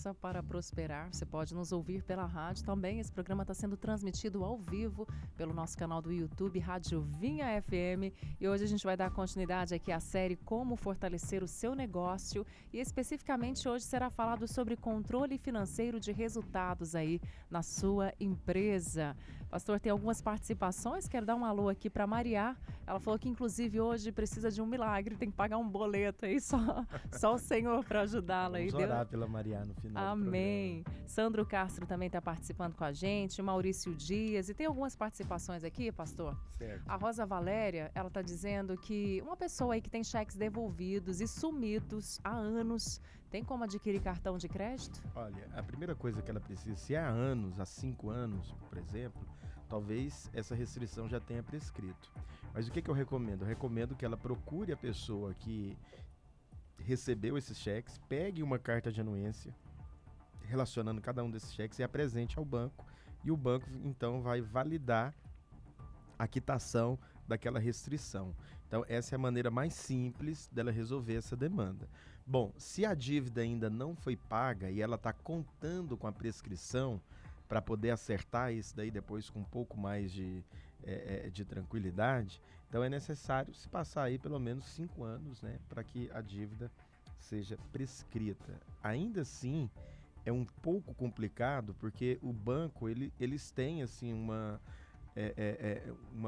Graça para Prosperar. Você pode nos ouvir pela rádio também. Esse programa está sendo transmitido ao vivo pelo nosso canal do YouTube, Rádio Vinha FM. E hoje a gente vai dar continuidade aqui à série Como Fortalecer o Seu Negócio. E especificamente hoje será falado sobre controle financeiro de resultados aí na sua empresa. Pastor, tem algumas participações. Quero dar um alô aqui para Maria. Ela falou que inclusive hoje precisa de um milagre, tem que pagar um boleto aí, só o Senhor para ajudá-la. Vamos orar pela Maria no final Amém. do programa. Sandro Castro também está participando com a gente, Maurício Dias, e tem algumas participações aqui, pastor. Certo. A Rosa Valéria, ela está dizendo que uma pessoa aí que tem cheques devolvidos e sumidos há anos, tem como adquirir cartão de crédito? Olha, a primeira coisa que ela precisa, se há anos, há 5 anos, por exemplo, talvez essa restrição já tenha prescrito. Mas o que eu recomendo? Eu recomendo que ela procure a pessoa que recebeu esses cheques, pegue uma carta de anuência relacionando cada um desses cheques e apresente ao banco, e o banco então vai validar a quitação daquela restrição. Então essa é a maneira mais simples dela resolver essa demanda. Bom, se a dívida ainda não foi paga e ela está contando com a prescrição para poder acertar isso daí depois com um pouco mais de tranquilidade, então é necessário se passar aí pelo menos 5 anos, né, para que a dívida seja prescrita. Ainda assim, é um pouco complicado porque o banco, eles têm assim uma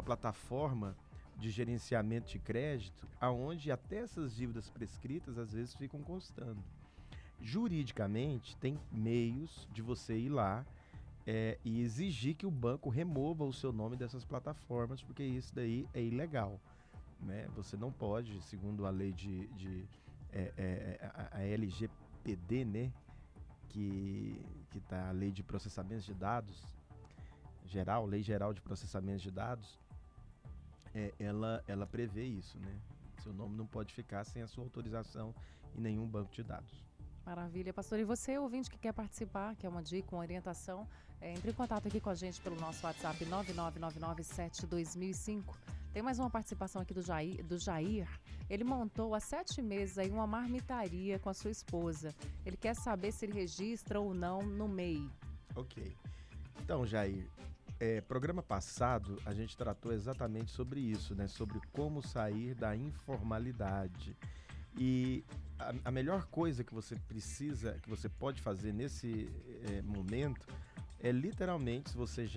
plataforma de gerenciamento de crédito aonde até essas dívidas prescritas às vezes ficam constando. Juridicamente, tem meios de você ir lá e exigir que o banco remova o seu nome dessas plataformas, porque isso daí é ilegal, né? Você não pode, segundo a lei a LGPD, né? Que tá a Lei de Processamento de Dados geral, Lei Geral de Processamento de Dados, ela prevê isso, né? Seu nome não pode ficar sem a sua autorização em nenhum banco de dados. Maravilha, pastor. E você, ouvinte que quer participar, quer uma dica, uma orientação, entre em contato aqui com a gente pelo nosso WhatsApp 999972005. Tem mais uma participação aqui do Jair. Ele montou há 7 meses aí uma marmitaria com a sua esposa. Ele quer saber se ele registra ou não no MEI. Ok. Então, Jair, programa passado a gente tratou exatamente sobre isso, né? Sobre como sair da informalidade. E a melhor coisa que você pode fazer nesse momento é literalmente, se você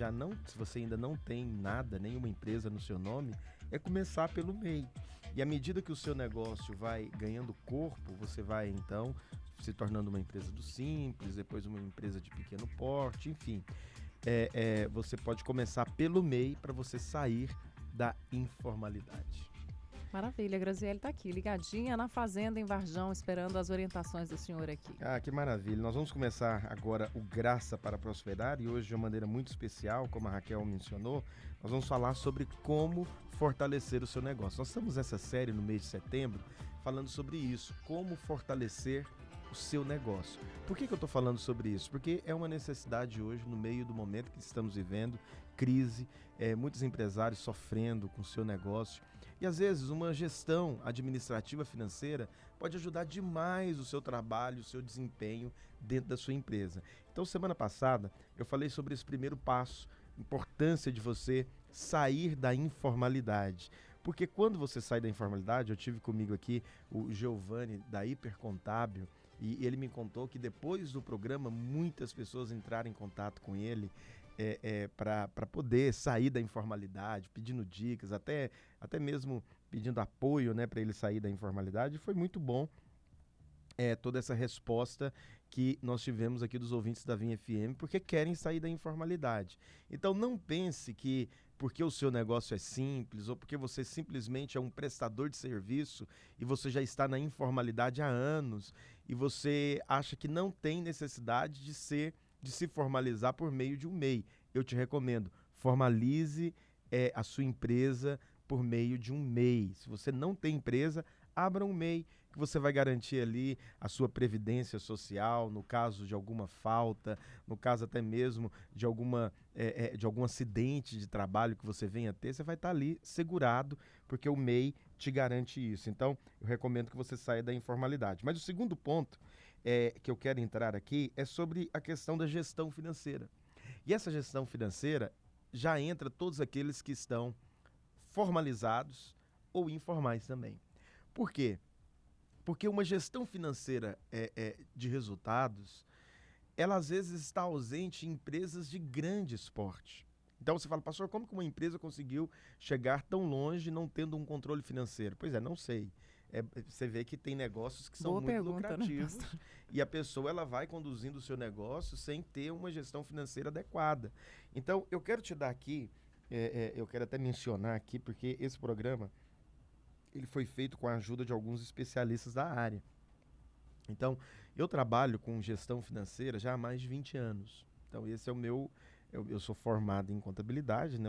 ainda não tem nada, nenhuma empresa no seu nome, é começar pelo MEI. E à medida que o seu negócio vai ganhando corpo, você vai então se tornando uma empresa do Simples, depois uma empresa de pequeno porte, enfim. Você pode começar pelo MEI para você sair da informalidade. Maravilha, a Graziele está aqui, ligadinha na fazenda em Varjão, esperando as orientações do senhor aqui. Ah, que maravilha. Nós vamos começar agora o Graça para Prosperar e hoje de uma maneira muito especial, como a Raquel mencionou, nós vamos falar sobre como fortalecer o seu negócio. Nós estamos nessa série no mês de setembro falando sobre isso, como fortalecer o seu negócio. Por que eu estou falando sobre isso? Porque é uma necessidade hoje, no meio do momento que estamos vivendo, crise, muitos empresários sofrendo com o seu negócio. E às vezes uma gestão administrativa financeira pode ajudar demais o seu trabalho, o seu desempenho dentro da sua empresa. Então, semana passada, eu falei sobre esse primeiro passo, importância de você sair da informalidade. Porque quando você sai da informalidade, eu tive comigo aqui o Giovanni da Hipercontábil, e ele me contou que depois do programa muitas pessoas entraram em contato com ele para poder sair da informalidade, pedindo dicas, até mesmo pedindo apoio, né, para ele sair da informalidade. Foi muito bom toda essa resposta que nós tivemos aqui dos ouvintes da Vinha FM, porque querem sair da informalidade. Então não pense que porque o seu negócio é simples ou porque você simplesmente é um prestador de serviço e você já está na informalidade há anos e você acha que não tem necessidade de se formalizar por meio de um MEI. Eu te recomendo, formalize a sua empresa por meio de um MEI. Se você não tem empresa, abra um MEI, que você vai garantir ali a sua previdência social, no caso de alguma falta, no caso até mesmo de algum acidente de trabalho que você venha ter, você vai estar ali segurado, porque o MEI te garante isso. Então, eu recomendo que você saia da informalidade. Mas o segundo ponto que eu quero entrar aqui é sobre a questão da gestão financeira. E essa gestão financeira já entra todos aqueles que estão formalizados ou informais também. Por quê? Porque uma gestão financeira de resultados, ela às vezes está ausente em empresas de grande porte. Então você fala, pastor, como que uma empresa conseguiu chegar tão longe não tendo um controle financeiro? Pois é, não sei. Você vê que tem negócios que são Boa muito pergunta, lucrativos, né, e a pessoa ela vai conduzindo o seu negócio sem ter uma gestão financeira adequada. Então eu quero te dar aqui, eu quero até mencionar aqui, porque esse programa ele foi feito com a ajuda de alguns especialistas da área. Então, eu trabalho com gestão financeira já há mais de 20 anos. Então, esse é o meu. Eu sou formado em contabilidade, né?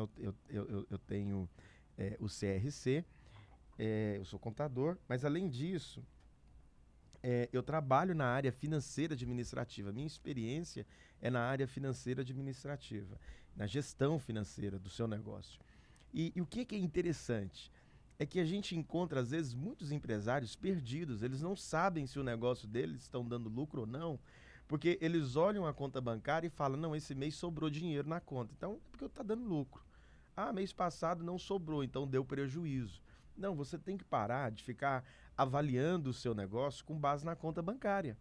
Eu tenho o CRC, eu sou contador, mas além disso, eu trabalho na área financeira administrativa. Minha experiência é na área financeira administrativa, na gestão financeira do seu negócio. E o que é interessante? É que a gente encontra, às vezes, muitos empresários perdidos. Eles não sabem se o negócio deles estão dando lucro ou não, porque eles olham a conta bancária e falam, não, esse mês sobrou dinheiro na conta, então é porque está dando lucro. Ah, mês passado não sobrou, então deu prejuízo. Não, você tem que parar de ficar avaliando o seu negócio com base na conta bancária.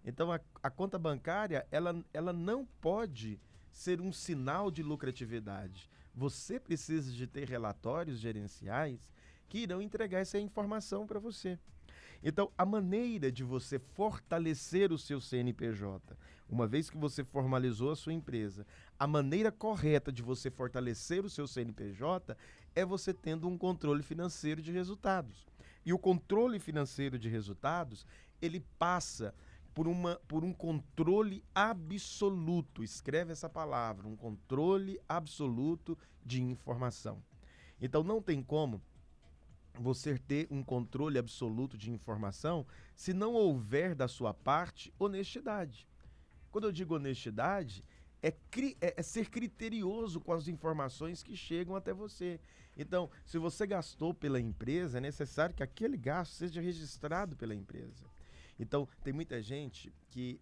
Então, a conta bancária, ela não pode ser um sinal de lucratividade. Você precisa de ter relatórios gerenciais que irão entregar essa informação para você. Então, a maneira de você fortalecer o seu CNPJ, uma vez que você formalizou a sua empresa, a maneira correta de você fortalecer o seu CNPJ é você tendo um controle financeiro de resultados. E o controle financeiro de resultados, ele passa por um controle absoluto. Escreve essa palavra, um controle absoluto de informação. Então, não tem como você ter um controle absoluto de informação se não houver da sua parte honestidade. Quando eu digo honestidade, é ser criterioso com as informações que chegam até você. Então, se você gastou pela empresa, é necessário que aquele gasto seja registrado pela empresa. Então, tem muita gente que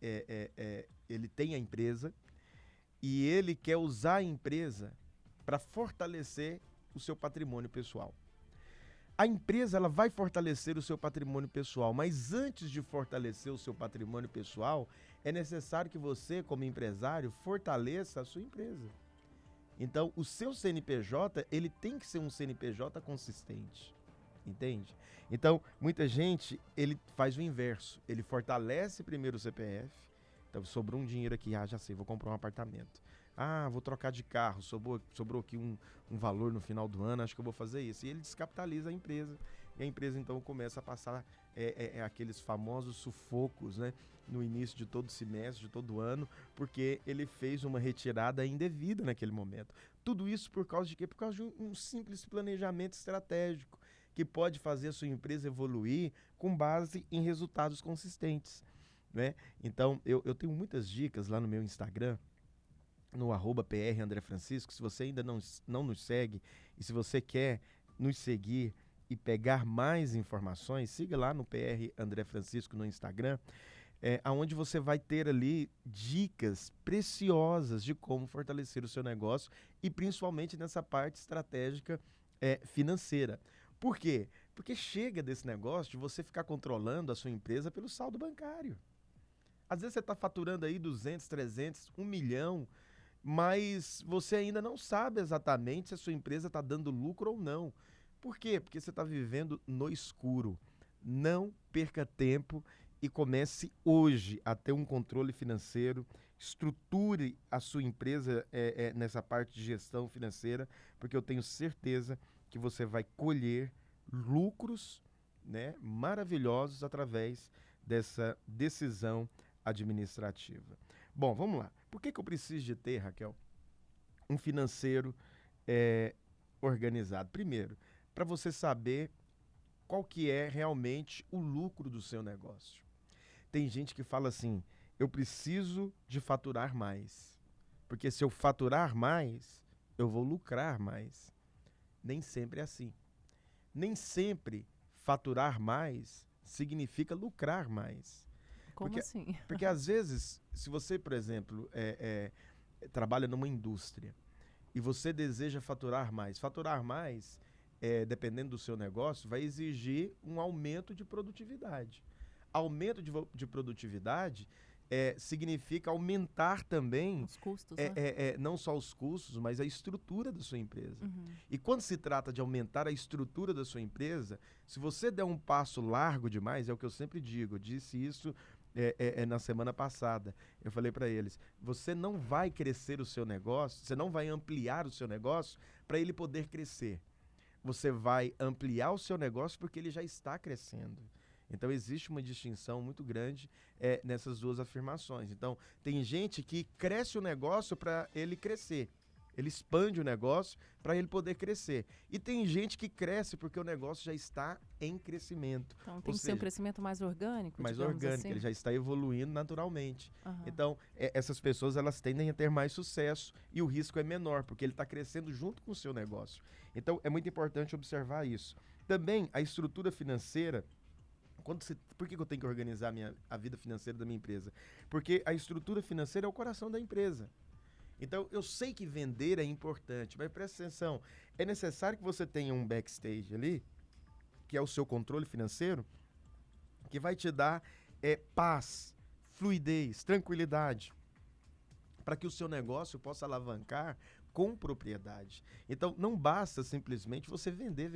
ele tem a empresa e ele quer usar a empresa para fortalecer o seu patrimônio pessoal. A empresa ela vai fortalecer o seu patrimônio pessoal, mas antes de fortalecer o seu patrimônio pessoal, é necessário que você, como empresário, fortaleça a sua empresa. Então, o seu CNPJ, ele tem que ser um CNPJ consistente, entende? Então, muita gente, ele faz o inverso, ele fortalece primeiro o CPF, então sobrou um dinheiro aqui, já sei, vou comprar um apartamento. Ah, vou trocar de carro, sobrou aqui um valor no final do ano, acho que eu vou fazer isso. E ele descapitaliza a empresa. E a empresa, então, começa a passar aqueles famosos sufocos, né? No início de todo semestre, de todo ano, porque ele fez uma retirada indevida naquele momento. Tudo isso por causa de quê? Por causa de um simples planejamento estratégico, que pode fazer a sua empresa evoluir com base em resultados consistentes, né? Então, eu tenho muitas dicas lá no meu Instagram, no @PR André Francisco. Se você ainda não nos segue e se você quer nos seguir e pegar mais informações, siga lá no PR André Francisco no Instagram, onde você vai ter ali dicas preciosas de como fortalecer o seu negócio e principalmente nessa parte estratégica financeira. Por quê? Porque chega desse negócio de você ficar controlando a sua empresa pelo saldo bancário. Às vezes você está faturando aí 200, 300, 1 milhão, mas você ainda não sabe exatamente se a sua empresa está dando lucro ou não. Por quê? Porque você está vivendo no escuro. Não perca tempo e comece hoje a ter um controle financeiro, estruture a sua empresa nessa parte de gestão financeira, porque eu tenho certeza que você vai colher lucros, né, maravilhosos através dessa decisão administrativa. Bom, vamos lá. Por que eu preciso de ter, Raquel, um financeiro organizado? Primeiro, para você saber qual que é realmente o lucro do seu negócio. Tem gente que fala assim, eu preciso de faturar mais, porque se eu faturar mais, eu vou lucrar mais. Nem sempre é assim. Nem sempre faturar mais significa lucrar mais. Como assim? Porque às vezes, se você, por exemplo, trabalha numa indústria e você deseja faturar mais, dependendo do seu negócio, vai exigir um aumento de produtividade. Aumento de produtividade significa aumentar também Os custos, né? não só os custos, mas a estrutura da sua empresa. Uhum. E quando se trata de aumentar a estrutura da sua empresa, se você der um passo largo demais, é o que eu sempre digo, eu disse isso na semana passada, eu falei para eles, você não vai crescer o seu negócio, você não vai ampliar o seu negócio para ele poder crescer. Você vai ampliar o seu negócio porque ele já está crescendo. Então, existe uma distinção muito grande nessas duas afirmações. Então, tem gente que cresce o negócio para ele crescer. Ele expande o negócio para ele poder crescer. E tem gente que cresce porque o negócio já está em crescimento. Então, tem que ser um crescimento mais orgânico, mais digamos orgânico, assim? ele já está evoluindo naturalmente. Aham. Então, essas pessoas elas tendem a ter mais sucesso e o risco é menor, porque ele está crescendo junto com o seu negócio. Então, é muito importante observar isso. Também, a estrutura financeira. Por que eu tenho que organizar a vida financeira da minha empresa? Porque a estrutura financeira é o coração da empresa. Então, eu sei que vender é importante, mas presta atenção, é necessário que você tenha um backstage ali, que é o seu controle financeiro, que vai te dar paz, fluidez, tranquilidade, para que o seu negócio possa alavancar com propriedade. Então, não basta simplesmente você vender.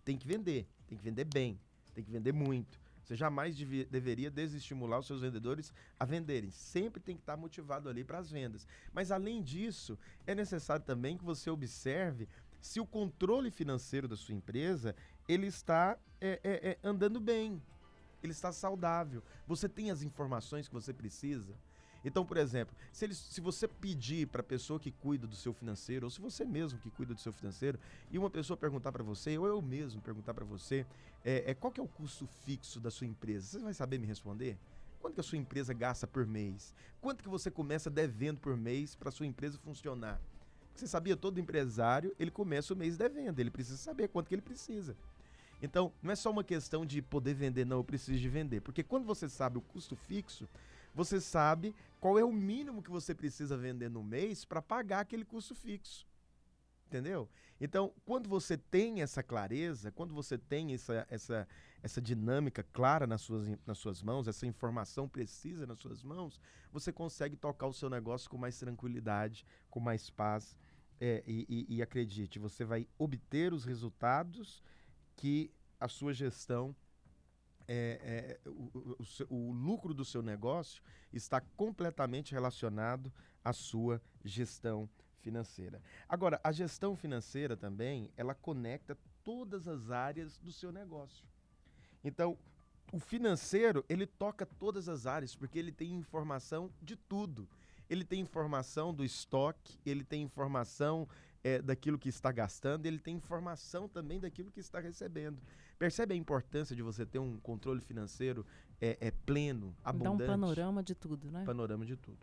Tem que vender bem, tem que vender muito. Você jamais deveria desestimular os seus vendedores a venderem. Sempre tem que estar motivado ali para as vendas. Mas, além disso, é necessário também que você observe se o controle financeiro da sua empresa ele está andando bem, ele está saudável. Você tem as informações que você precisa. Então, por exemplo, se você pedir para a pessoa que cuida do seu financeiro, ou se você mesmo que cuida do seu financeiro, e uma pessoa perguntar para você, ou eu mesmo perguntar para você, qual que é o custo fixo da sua empresa? Você vai saber me responder? Quanto que a sua empresa gasta por mês? Quanto que você começa devendo por mês para a sua empresa funcionar? Você sabia, todo empresário, ele começa o mês devendo, ele precisa saber quanto que ele precisa. Então, não é só uma questão de poder vender, não, eu preciso de vender. Porque quando você sabe o custo fixo, você sabe qual é o mínimo que você precisa vender no mês para pagar aquele custo fixo. Entendeu? Então, quando você tem essa clareza, quando você tem essa dinâmica clara nas suas mãos, essa informação precisa nas suas mãos, você consegue tocar o seu negócio com mais tranquilidade, com mais paz. E acredite, você vai obter os resultados que a sua gestão, o lucro do seu negócio está completamente relacionado à sua gestão financeira. Agora, a gestão financeira também, ela conecta todas as áreas do seu negócio. Então, o financeiro, ele toca todas as áreas, porque ele tem informação de tudo. Ele tem informação do estoque, ele tem informação daquilo que está gastando, ele tem informação também daquilo que está recebendo. Percebe a importância de você ter um controle financeiro pleno, abundante? Dá um panorama de tudo, né? Panorama de tudo.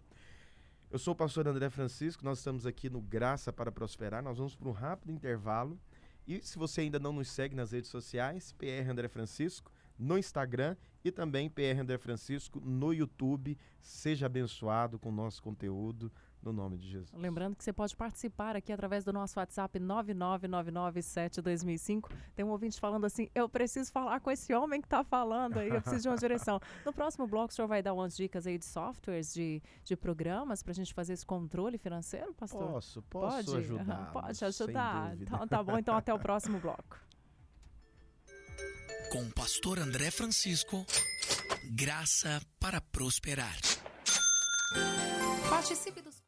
Eu sou o pastor André Francisco, nós estamos aqui no Graça para Prosperar, nós vamos para um rápido intervalo. E se você ainda não nos segue nas redes sociais, PR André Francisco, no Instagram e também PR André Francisco no YouTube. Seja abençoado com o nosso conteúdo, no nome de Jesus. Lembrando que você pode participar aqui através do nosso WhatsApp 999972005. Tem um ouvinte falando assim, eu preciso falar com esse homem que está falando aí, eu preciso de uma direção. No próximo bloco, o senhor vai dar umas dicas aí de softwares, de programas para a gente fazer esse controle financeiro, pastor? Posso Pode ajudar. Pode ajudar. Então tá bom, então até o próximo bloco. Com o pastor André Francisco, Graça para Prosperar. Participe dos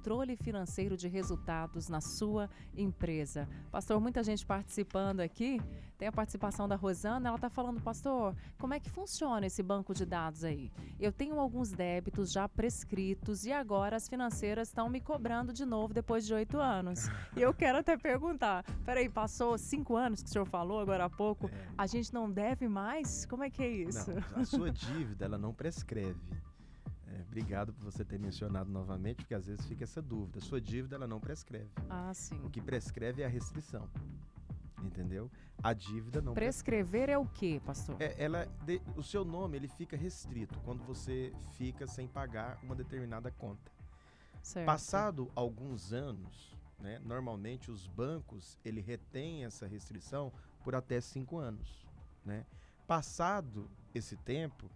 controle financeiro de resultados na sua empresa. Pastor, muita gente participando aqui. Tem a participação da Rosana, ela está falando, pastor, como é que funciona esse banco de dados aí? Eu tenho alguns débitos já prescritos e agora as financeiras estão me cobrando de novo depois de 8 anos. E eu quero até perguntar, peraí, passou 5 anos que o senhor falou agora há pouco, a gente não deve mais? Como é que é isso? Não, a sua dívida, ela não prescreve. Obrigado por você ter mencionado novamente, porque às vezes fica essa dúvida. A sua dívida, ela não prescreve. Ah, sim. O que prescreve é a restrição. Entendeu? A dívida não prescrever é o quê, pastor? O seu nome ele fica restrito quando você fica sem pagar uma determinada conta. Certo. Passado alguns anos, né, normalmente os bancos ele retém essa restrição por até 5 anos. Né? Passado esse tempo,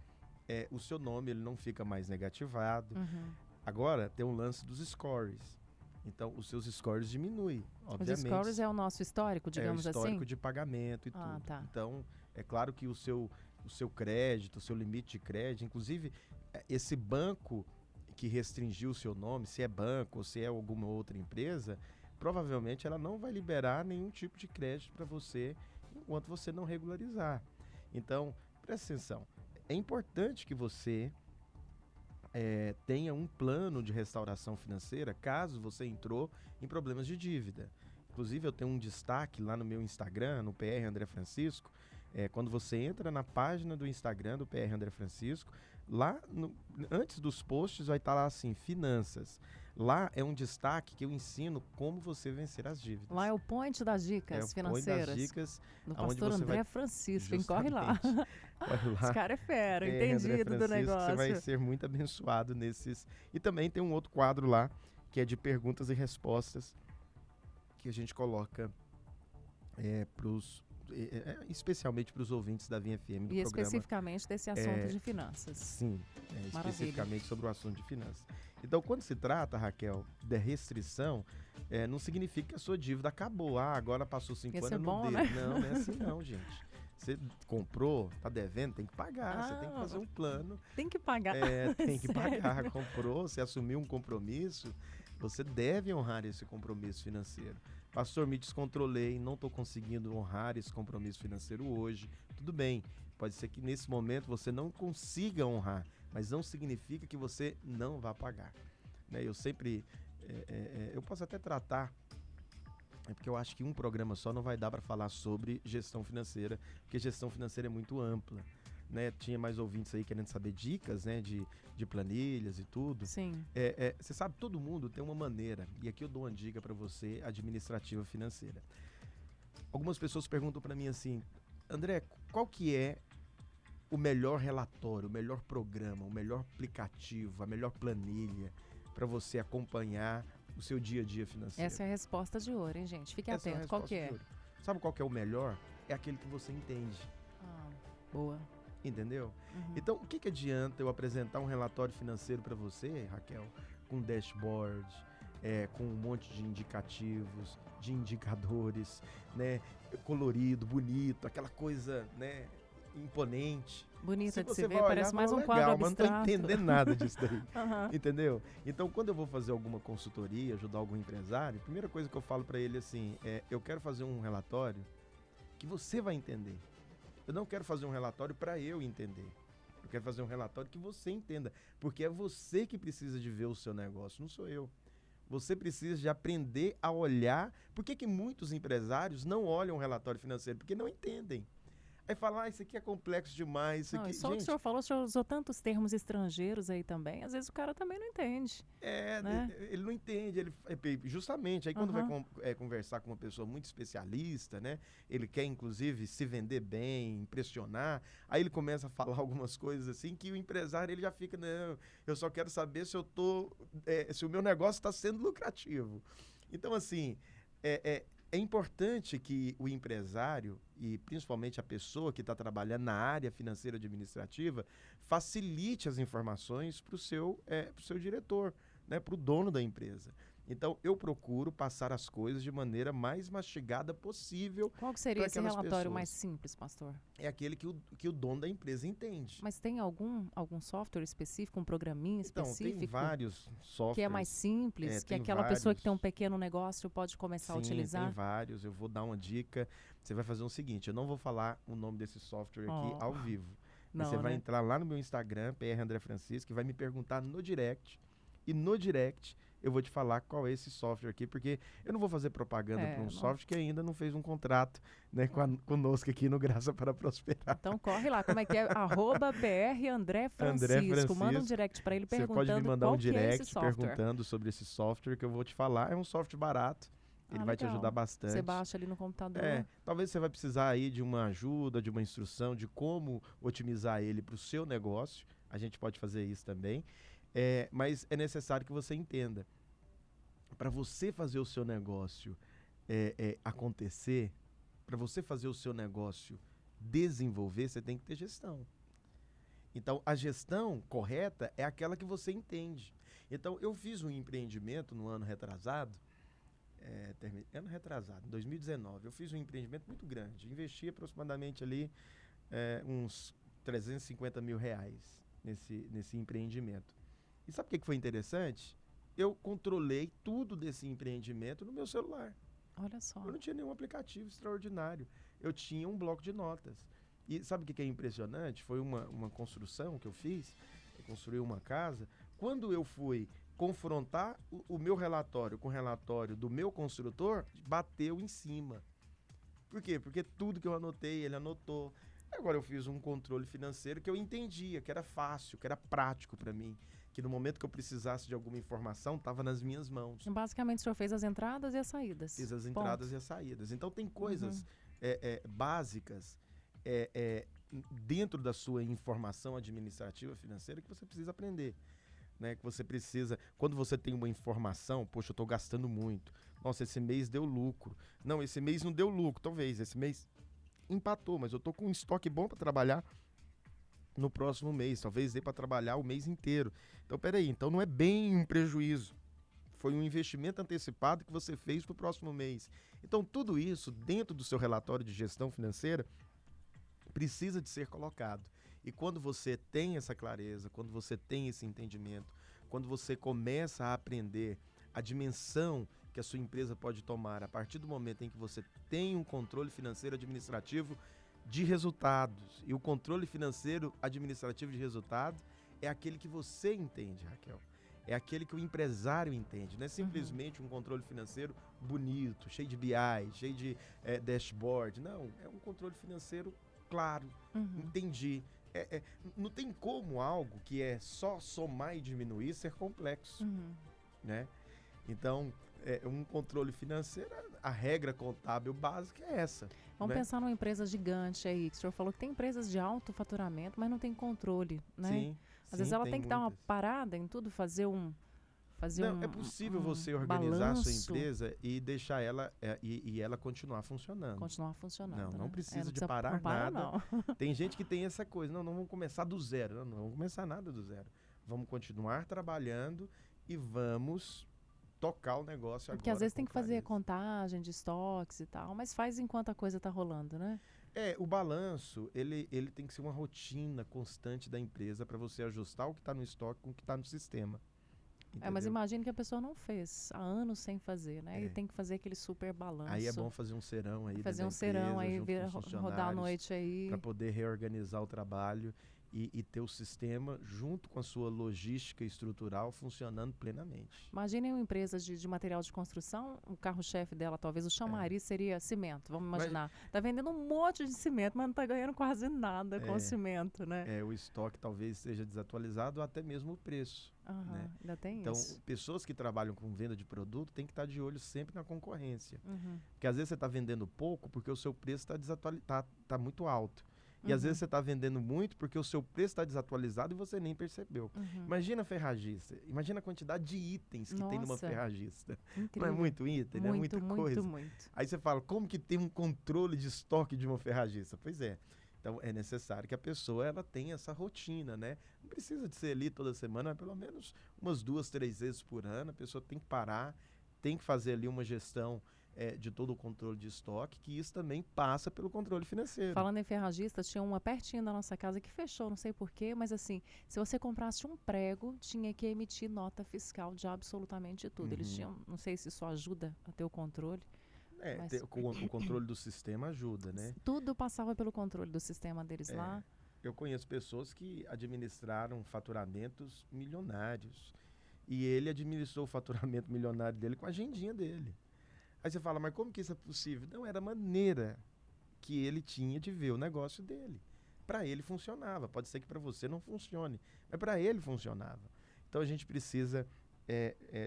o seu nome ele não fica mais negativado. Uhum. Agora tem um lance dos scores. Então, os seus scores diminuem, obviamente. Os scores é o nosso histórico, digamos assim? É o histórico de pagamento e tudo. Tá. Então, é claro que o seu crédito, o seu limite de crédito, inclusive, esse banco que restringiu o seu nome, se é banco ou se é alguma outra empresa, provavelmente ela não vai liberar nenhum tipo de crédito para você enquanto você não regularizar. Então, presta atenção. É importante que você tenha um plano de restauração financeira caso você entrou em problemas de dívida. Inclusive, eu tenho um destaque lá no meu Instagram, no PR André Francisco. Quando você entra na página do Instagram do PR André Francisco, lá antes dos posts vai estar lá assim, finanças. Lá é um destaque que eu ensino como você vencer as dívidas. Lá é o point das dicas financeiras. Point das dicas. Do pastor André Francisco, hein? Corre lá. Corre lá. Esse cara é fera, entendido do negócio. Você vai ser muito abençoado nesses. E também tem um outro quadro lá, que é de perguntas e respostas, que a gente coloca especialmente para os ouvintes da Vinha FM do programa. Especificamente desse assunto de finanças. Sim, especificamente sobre o assunto de finanças. Então, quando se trata, Raquel, da restrição, não significa que a sua dívida acabou. Agora passou 5 anos, bom, não né? Não é assim não, gente. Você comprou, tá devendo, tem que pagar. Você tem que fazer um plano. Tem que pagar. Tem que pagar. Comprou, você assumiu um compromisso, você deve honrar esse compromisso financeiro. Pastor, me descontrolei, não estou conseguindo honrar esse compromisso financeiro hoje. Tudo bem, pode ser que nesse momento você não consiga honrar, mas não significa que você não vá pagar. Né? Eu sempre, eu posso até tratar, porque eu acho que um programa só não vai dar para falar sobre gestão financeira, porque gestão financeira é muito ampla. Né? Tinha mais ouvintes aí querendo saber dicas, né, de planilhas e tudo. Sim. Você sabe, todo mundo tem uma maneira, e aqui eu dou uma dica para você, administrativa financeira. Algumas pessoas perguntam para mim assim, André, qual que é o melhor relatório, o melhor programa, o melhor aplicativo, a melhor planilha para você acompanhar o seu dia a dia financeiro? Essa é a resposta de ouro, hein, gente? Fique atento. Qual que é? Sabe qual que é o melhor? É aquele que você entende. Boa. Entendeu? Uhum. Então, o que adianta eu apresentar um relatório financeiro para você, Raquel, com dashboard, com um monte de indicativos, de indicadores, né, colorido, bonito, aquela coisa, né, imponente. Bonita de se ver, olhar, parece mais um quadro abstrato. Mas não tô entendendo nada disso daí, uhum. Entendeu? Então, quando eu vou fazer alguma consultoria, ajudar algum empresário, a primeira coisa que eu falo para ele assim, eu quero fazer um relatório que você vai entender. Eu não quero fazer um relatório para eu entender. Eu quero fazer um relatório que você entenda. Porque é você que precisa de ver o seu negócio, não sou eu. Você precisa de aprender a olhar. Por que muitos empresários não olham o relatório financeiro? Porque não entendem. Aí fala, isso aqui é complexo demais. Isso aqui... Só o que o senhor falou, o senhor usou tantos termos estrangeiros aí também, às vezes o cara também não entende. Né? Ele não entende, justamente, aí quando vai conversar com uma pessoa muito especialista, né, ele quer inclusive se vender bem, impressionar, aí ele começa a falar algumas coisas assim, que o empresário ele já fica, não, eu só quero saber se se o meu negócio está sendo lucrativo. Então, assim, é importante que o empresário, e principalmente a pessoa que está trabalhando na área financeira administrativa, facilite as informações para o seu diretor, né, para o dono da empresa. Então, eu procuro passar as coisas de maneira mais mastigada possível. Qual que seria para esse aquelas relatório mais pessoas. simples, pastor? É aquele que o dono da empresa entende. Mas tem algum software específico, um programinha Então, tem específico vários que é mais softwares. simples, que Tem aquela pessoa que tem um vários. pequeno negócio pode começar a Sim, tem utilizar? vários. Eu vou dar uma dica. Você vai fazer o seguinte: eu não vou falar o nome desse software aqui Oh, ao vivo. Mas você não, vai né? entrar lá no meu Instagram, PR André Francisco, e vai me perguntar no direct. E no direct eu vou te falar qual é esse software aqui, porque eu não vou fazer propaganda para um Não. software que ainda não fez um contrato, né, conosco aqui no Graça para Prosperar. Então corre lá, como é que é? @PR André André Francisco. Manda um Francisco. direct para ele Você pode me perguntando mandar um qual que é esse direct software. perguntando sobre esse software que eu vou te falar. É um software barato. Ele vai te Legal. ajudar bastante. Você baixa ali no computador. Talvez você vai precisar aí de uma ajuda, de uma instrução de como otimizar ele para o seu negócio. A gente pode fazer isso também. Mas é necessário que você entenda. Para você fazer o seu negócio acontecer, para você fazer o seu negócio desenvolver, você tem que ter gestão. Então, a gestão correta é aquela que você entende. Então, eu fiz um empreendimento no ano retrasado, em 2019, eu fiz um empreendimento muito grande. Investi aproximadamente ali uns R$350 mil nesse empreendimento. E sabe o que foi interessante? Eu controlei tudo desse empreendimento no meu celular. Olha só. Eu não tinha nenhum aplicativo extraordinário. Eu tinha um bloco de notas. E sabe o que é impressionante? Foi uma construção que eu fiz. Eu construí uma casa. Quando eu fui confrontar o meu relatório com o relatório do meu construtor, bateu em cima. Por quê? Porque tudo que eu anotei, ele anotou. Agora eu fiz um controle financeiro que eu entendia, que era fácil, que era prático para mim. Que no momento que eu precisasse de alguma informação, estava nas minhas mãos. Basicamente, o senhor fez as entradas e as saídas. Fiz as entradas e as saídas. Então, tem coisas básicas dentro da sua informação administrativa financeira que você precisa aprender. Né? Que você precisa... Quando você tem uma informação, poxa, eu estou gastando muito. Nossa, esse mês deu lucro. Não, esse mês não deu lucro. Talvez, esse mês empatou, mas eu estou com um estoque bom para trabalhar no próximo mês. Talvez dê para trabalhar o mês inteiro. Então, peraí, então não é bem um prejuízo. Foi um investimento antecipado que você fez para o próximo mês. Então, tudo isso, dentro do seu relatório de gestão financeira, precisa de ser colocado. E quando você tem essa clareza, quando você tem esse entendimento, quando você começa a aprender a dimensão que a sua empresa pode tomar a partir do momento em que você tem um controle financeiro administrativo de resultados. E o controle financeiro administrativo de resultado é aquele que você entende, Raquel. É aquele que o empresário entende. Não é simplesmente um controle financeiro bonito, cheio de BI, cheio de dashboard. Não, é um controle financeiro claro, entendi. Não tem como algo que é só somar e diminuir ser complexo. Né? Então, um controle financeiro, a regra contábil básica é essa. Vamos né? pensar numa empresa gigante aí, que o senhor falou que tem empresas de alto faturamento, mas não tem controle, né? Sim. Às vezes ela tem que dar uma parada em tudo, fazer um é possível você organizar a sua balanço. empresa e deixar ela e ela continuar funcionando. Continuar funcionando. Não né? precisa de não parar não para, nada. Não. Tem gente que tem essa coisa, não vamos começar do zero. Não vamos começar nada do zero. Vamos continuar trabalhando e vamos tocar o negócio agora. Porque às vezes tem que fazer clareza. contagem de estoques e tal, mas faz enquanto a coisa está rolando, né? O balanço, ele tem que ser uma rotina constante da empresa para você ajustar o que está no estoque com o que está no sistema. Mas imagine que a pessoa não fez, há anos sem fazer, né? E tem que fazer aquele super balanço. Aí é bom fazer um serão aí. Fazer um serão aí, rodar a noite aí. Para poder reorganizar o trabalho e ter o sistema junto com a sua logística estrutural funcionando plenamente. Imaginem uma empresa de material de construção, o carro-chefe dela, talvez o chamariz seria cimento, vamos imaginar. Está vendendo um monte de cimento, mas não está ganhando quase nada com o cimento, né? O estoque talvez seja desatualizado ou até mesmo o preço. Né? Ainda tem então, isso. pessoas que trabalham com venda de produto têm que estar de olho sempre na concorrência. Porque às vezes você está vendendo pouco porque o seu preço está muito alto. E às vezes você está vendendo muito porque o seu preço está desatualizado e você nem percebeu. Imagina a ferragista. Imagina a quantidade de itens que tem numa ferragista. Incrível. Não é muito item, né? Muito, muita coisa. Muito. Aí você fala, como que tem um controle de estoque de uma ferragista? Pois é. Então, é necessário que a pessoa ela tenha essa rotina, né? Não precisa de ser ali toda semana, mas pelo menos umas 2, 3 vezes por ano. A pessoa tem que parar, tem que fazer ali uma gestão de todo o controle de estoque, que isso também passa pelo controle financeiro. Falando em ferragista, tinha uma pertinho da nossa casa que fechou, não sei porquê, mas assim, se você comprasse um prego, tinha que emitir nota fiscal de absolutamente tudo. Eles tinham, não sei se isso ajuda a ter o controle. Mas O controle do sistema ajuda, né? tudo passava pelo controle do sistema deles lá. Eu conheço pessoas que administraram faturamentos milionários. E ele administrou o faturamento milionário dele com a agendinha dele. Aí você fala, mas como que isso é possível? Não, era a maneira que ele tinha de ver o negócio dele. Para ele funcionava. Pode ser que para você não funcione, mas para ele funcionava. Então a gente precisa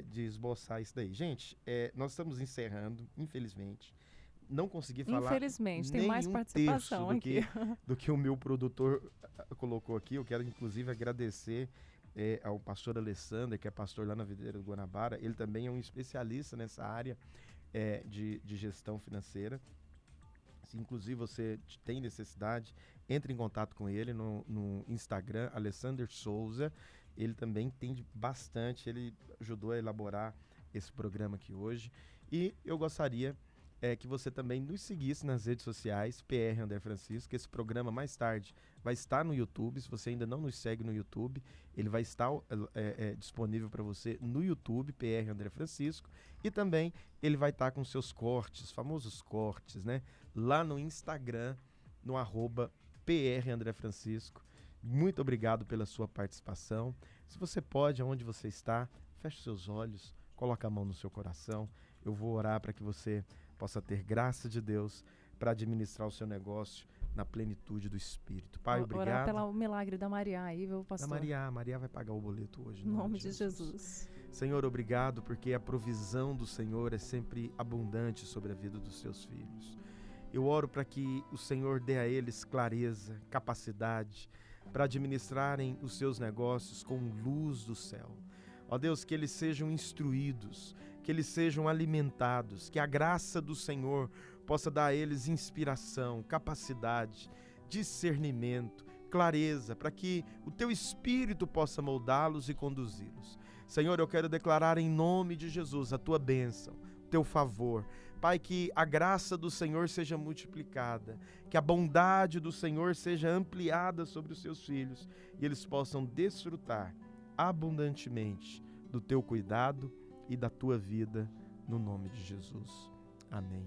de esboçar isso daí. Gente, nós estamos encerrando, infelizmente. Não consegui falar. Infelizmente, tem mais participação aqui. Do que o meu produtor colocou aqui. Eu quero, inclusive, agradecer ao pastor Alessandro, que é pastor lá na Videira do Guanabara. Ele também é um especialista nessa área de gestão financeira. Se, inclusive, você tem necessidade, entre em contato com ele no Instagram, Alessandro Souza. Ele também entende bastante, ele ajudou a elaborar esse programa aqui hoje. E eu gostaria que você também nos seguisse nas redes sociais, PR André Francisco. Esse programa mais tarde vai estar no YouTube. Se você ainda não nos segue no YouTube, ele vai estar disponível para você no YouTube, PR André Francisco. E também ele vai estar com seus cortes, famosos cortes, né? Lá no Instagram, no @PR André Francisco. Muito obrigado pela sua participação. Se você pode, aonde você está, feche seus olhos, coloque a mão no seu coração. Eu vou orar para que você possa ter graça de Deus para administrar o seu negócio na plenitude do Espírito. Pai, obrigado. Orar pelo milagre da Maria aí, viu, pastor? Maria vai pagar o boleto hoje. Em nome de Jesus. Senhor, obrigado, porque a provisão do Senhor é sempre abundante sobre a vida dos seus filhos. Eu oro para que o Senhor dê a eles clareza, capacidade, para administrarem os seus negócios com luz do céu. Ó Deus, que eles sejam instruídos, que eles sejam alimentados, que a graça do Senhor possa dar a eles inspiração, capacidade, discernimento, clareza, para que o Teu Espírito possa moldá-los e conduzi-los. Senhor, eu quero declarar em nome de Jesus a Tua bênção, o Teu favor. Pai, que a graça do Senhor seja multiplicada, que a bondade do Senhor seja ampliada sobre os Seus filhos e eles possam desfrutar abundantemente do Teu cuidado e da Tua vida, no nome de Jesus. Amém.